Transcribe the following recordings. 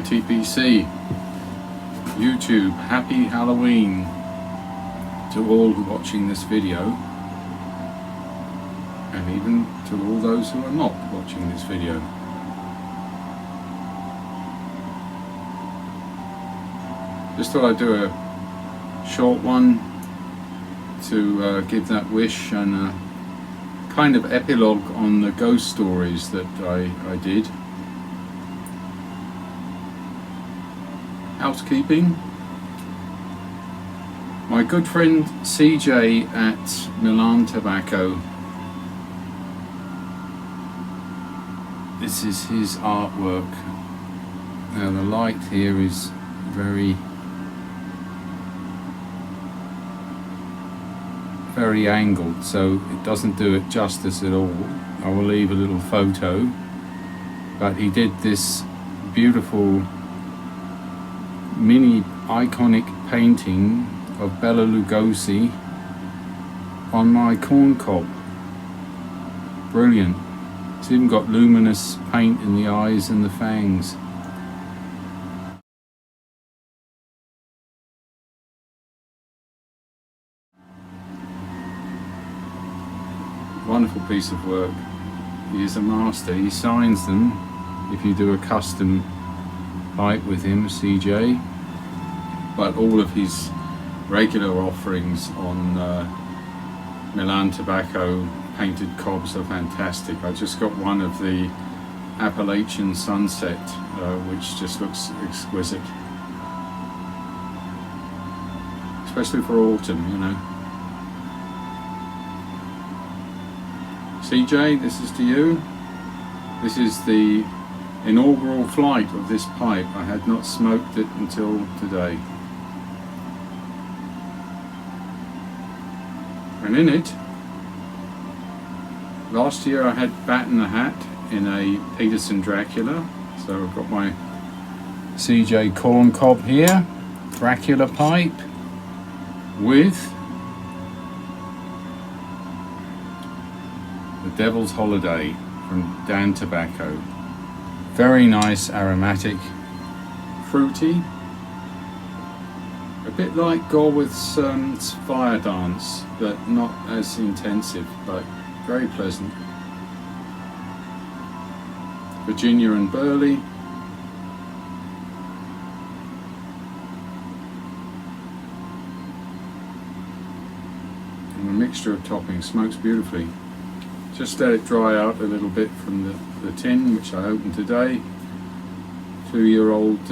TPC, YouTube, happy Halloween to all who are watching this video, and even to all those who are not watching this video. Just thought I'd do a short one to give that wish and a kind of epilogue on the ghost stories that I did. Housekeeping. My good friend CJ at Milan Tobacco, this is his artwork. Now the light here is very angled, so it doesn't do it justice at all. I will leave a little photo, but he did this beautiful mini iconic painting of Bela Lugosi on my corn cob. Brilliant. It's even got luminous paint in the eyes and the fangs. Wonderful piece of work. He is a master. He signs them if you do a custom pipe with him, CJ. But all of his regular offerings on Milan Tobacco painted cobs are fantastic. I just got one of the Appalachian Sunset, which just looks exquisite, especially for autumn, you know. CJ, this is to you. This is the inaugural flight of this pipe. I had not smoked it until today. And in it, last year I had Bat in the Hat in a Peterson Dracula. So I've got my CJ corn cob here, Dracula pipe with the Devil's Holiday from Dan Tobacco. Very nice, aromatic, fruity. A bit like Gorwith's Fire Dance, but not as intensive, but very pleasant. Virginia and Burley. And a mixture of toppings. Smokes beautifully. Just let it dry out a little bit from the tin, which I opened today. 2-year-old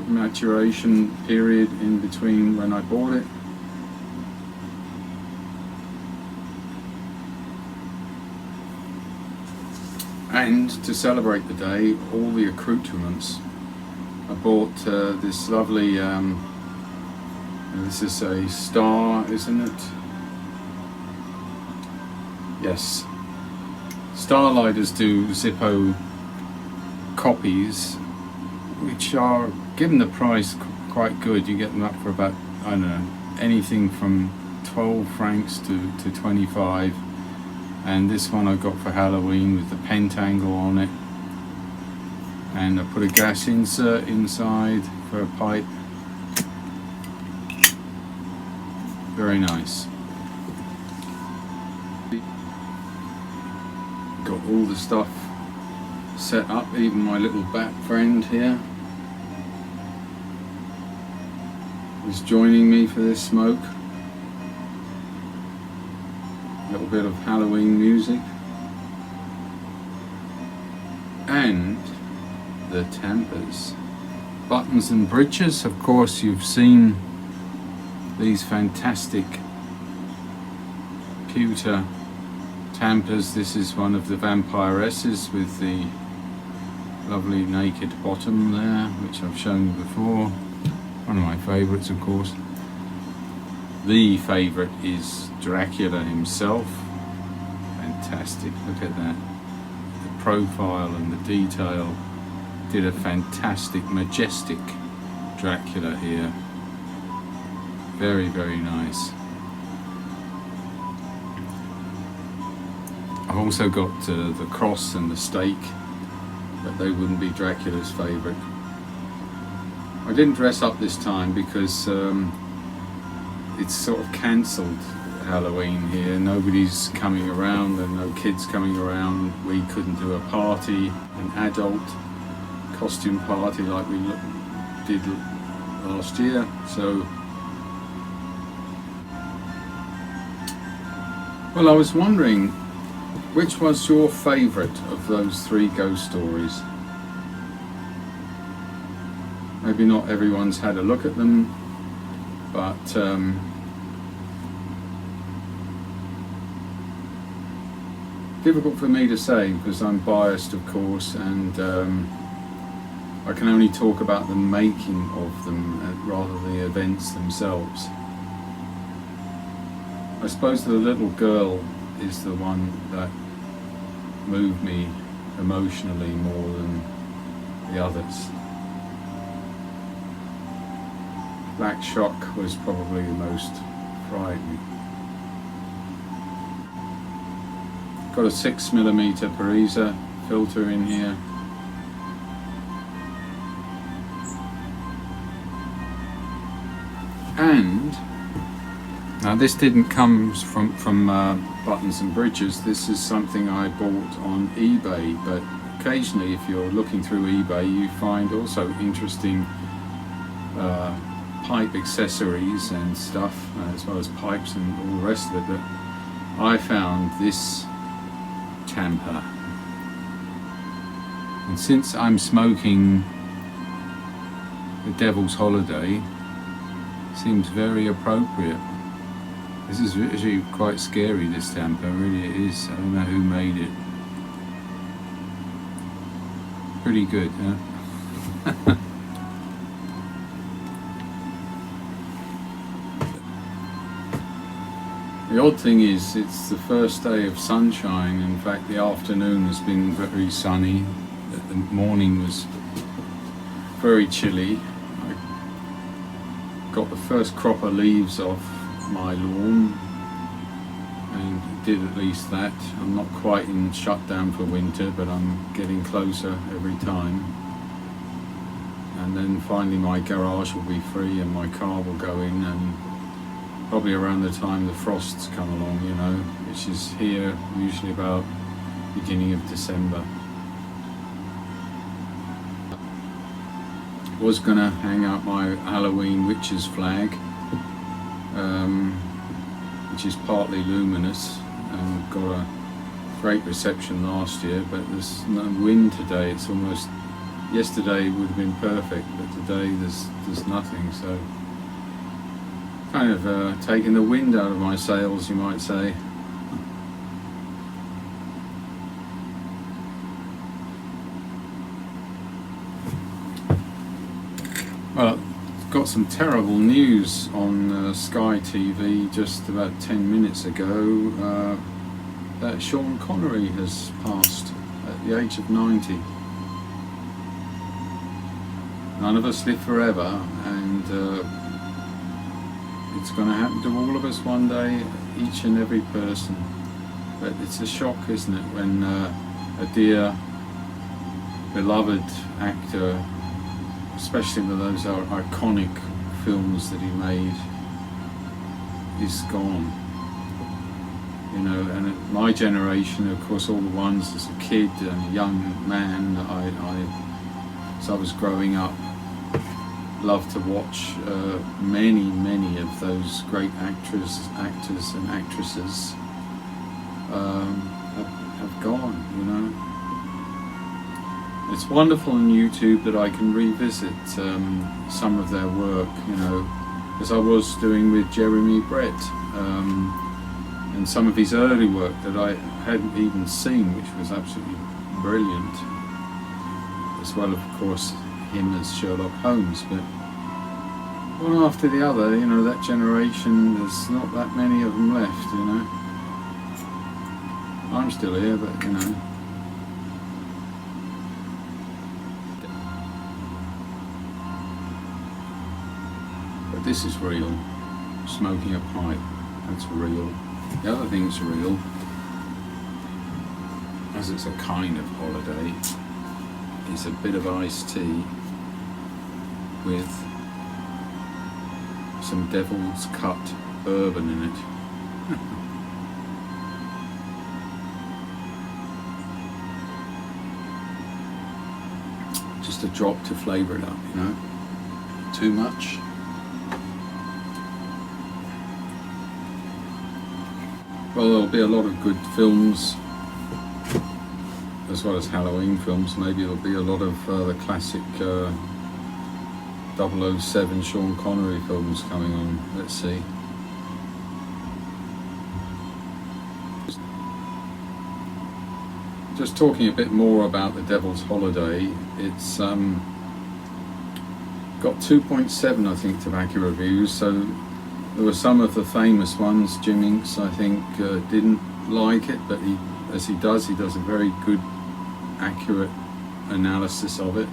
maturation period in between when I bought it. And to celebrate the day, all the accoutrements. I bought this lovely, this is a star, isn't it? Yes, Starlighters do Zippo copies, which are, given the price, quite good. You get them up for about, I don't know, anything from 12 francs to 25. And this one I got for Halloween with the pentangle on it. And I put a gas insert inside for a pipe. Very nice. Got all the stuff set up, even my little bat friend here is joining me for this smoke. A little bit of Halloween music. And the Tampers. Buttons and breeches. Of course, you've seen these fantastic pewter Tampers. This is one of the Vampiresses with the lovely naked bottom there, which I've shown you before. One of my favourites, of course. The favourite is Dracula himself. Fantastic, look at that. The profile and the detail. Did a fantastic, majestic Dracula here. Very, very nice. I've also got the cross and the stake but they wouldn't be Dracula's favourite. I didn't dress up this time because it's sort of cancelled Halloween here. Nobody's coming around and no kids coming around. We couldn't do a party, an adult costume party like we did last year. So, well, I was wondering, which was your favourite of those 3 ghost stories? Maybe not everyone's had a look at them, but difficult for me to say because I'm biased, of course, and I can only talk about the making of them rather than the events themselves. I suppose the little girl is the one that moved me emotionally more than the others. Black Shock was probably the most frightening. Got a 6mm Parisa filter in here. And now this didn't come from Buttons and Bridges. This is something I bought on eBay, but occasionally if you're looking through eBay you find also interesting pipe accessories and stuff, as well as pipes and all the rest of it. But I found this Tamper, and since I'm smoking the Devil's Holiday, seems very appropriate. This is actually quite scary, this Tamper, really it is. I don't know who made it. Pretty good, huh? The odd thing is, it's the first day of sunshine. In fact, the afternoon has been very sunny. The morning was very chilly. I got the first crop of leaves off my lawn, and did at least that. I'm not quite in shutdown for winter, but I'm getting closer every time. And then finally my garage will be free and my car will go in, and probably around the time the frosts come along, you know, which is here usually about beginning of December. Was gonna hang out my Halloween witch's flag, which is partly luminous and got a great reception last year, but there's no wind today. It's almost, yesterday would have been perfect, but today there's nothing, so kind of taking the wind out of my sails, you might say. Well, got some terrible news on Sky TV just about 10 minutes ago that Sean Connery has passed at the age of 90. None of us live forever, and it's going to happen to all of us one day, each and every person. But it's a shock, isn't it, when a dear, beloved actor, especially with those iconic films that he made, is gone. You know, and at my generation, of course, all the ones as a kid and a young man, as I was growing up, loved to watch many of those great actors and actresses have gone, you know. It's wonderful on YouTube that I can revisit some of their work, you know, as I was doing with Jeremy Brett, and some of his early work that I hadn't even seen, which was absolutely brilliant, as well, of course, him as Sherlock Holmes. But one after the other, you know, that generation, there's not that many of them left, you know. I'm still here, but, you know. But this is real. Smoking a pipe, that's real. The other thing's real, as it's a kind of holiday. is a bit of iced tea with some Devil's Cut bourbon in it. Just a drop to flavour it up, you know. Too much. Well, there'll be a lot of good films, as well as Halloween films. Maybe there'll be a lot of the classic 007 Sean Connery films coming on. Let's see. Just talking a bit more about The Devil's Holiday, it's got 2.7, I think, tobacco reviews. So there were some of the famous ones. Jim Inks, I think, didn't like it, but as he does a very good, accurate analysis of it.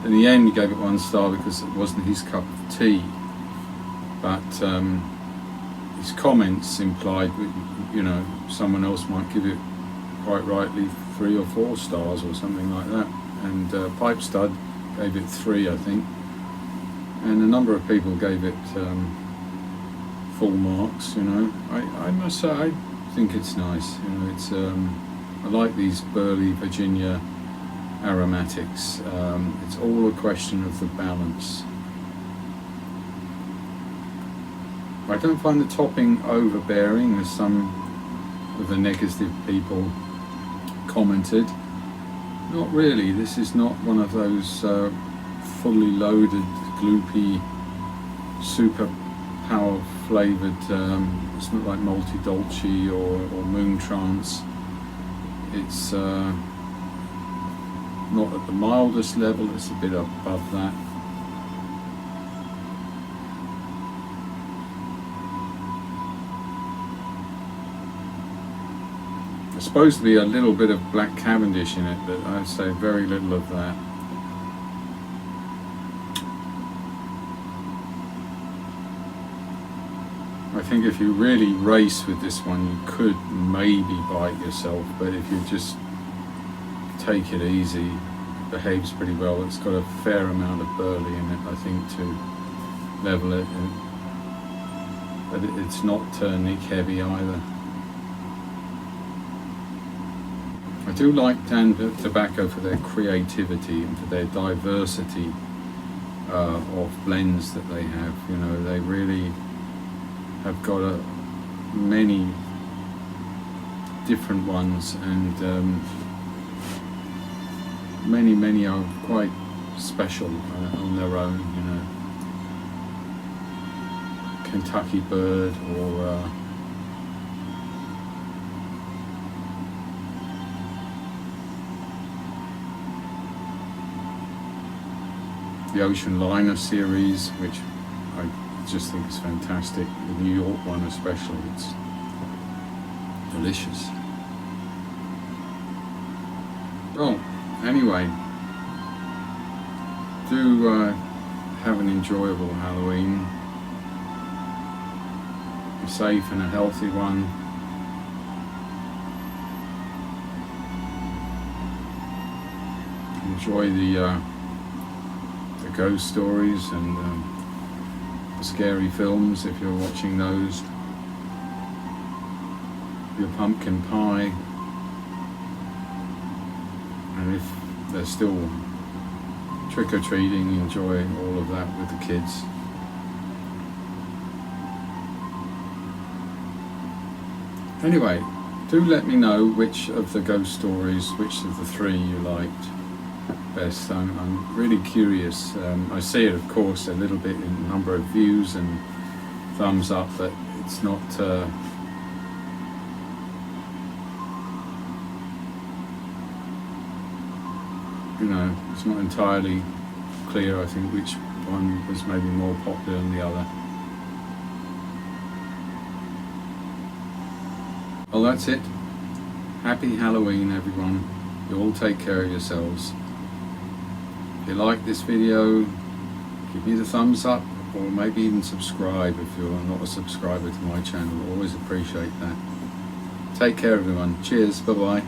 In the end, he gave it 1 star because it wasn't his cup of tea. But his comments implied, you know, someone else might give it, quite rightly, 3 or 4 stars or something like that. And Pipe Stud gave it 3, I think. And a number of people gave it full marks, you know. I must say, I think it's nice, you know. It's I like these burley Virginia aromatics. It's all a question of the balance. I don't find the topping overbearing, as some of the negative people commented. Not really. This is not one of those fully loaded, gloopy, super power flavoured, it's not like Multi Dolce or Moon Trance. It's not at the mildest level, it's a bit above that. There's supposed to be a little bit of Black Cavendish in it, but I'd say very little of that. I think if you really race with this one, you could maybe bite yourself, but if you just take it easy, it behaves pretty well. It's got a fair amount of burley in it, I think, to level it, but it's not Nick heavy either. I do like Tanper Tobacco for their creativity and for their diversity of blends that they have. You know, they really have got many different ones, and many are quite special on their own. You know, Kentucky Bird or the Ocean Liner series, which I just think is fantastic. The New York one especially, it's delicious. Well, anyway, do have an enjoyable Halloween. A safe and a healthy one. Enjoy the ghost stories and scary films if you're watching those. Your pumpkin pie, and if they're still trick-or-treating, enjoy all of that with the kids. Anyway, do let me know which of the ghost stories, which of the 3 you liked best. I'm really curious. I see it, of course, a little bit in number of views and thumbs up, but it's not you know, it's not entirely clear, I think, which one was maybe more popular than the other. Well, that's it. Happy Halloween, everyone. You all take care of yourselves. If you like this video, give me the thumbs up, or maybe even subscribe if you're not a subscriber to my channel. Always appreciate that. Take care, everyone. Cheers. Bye-bye.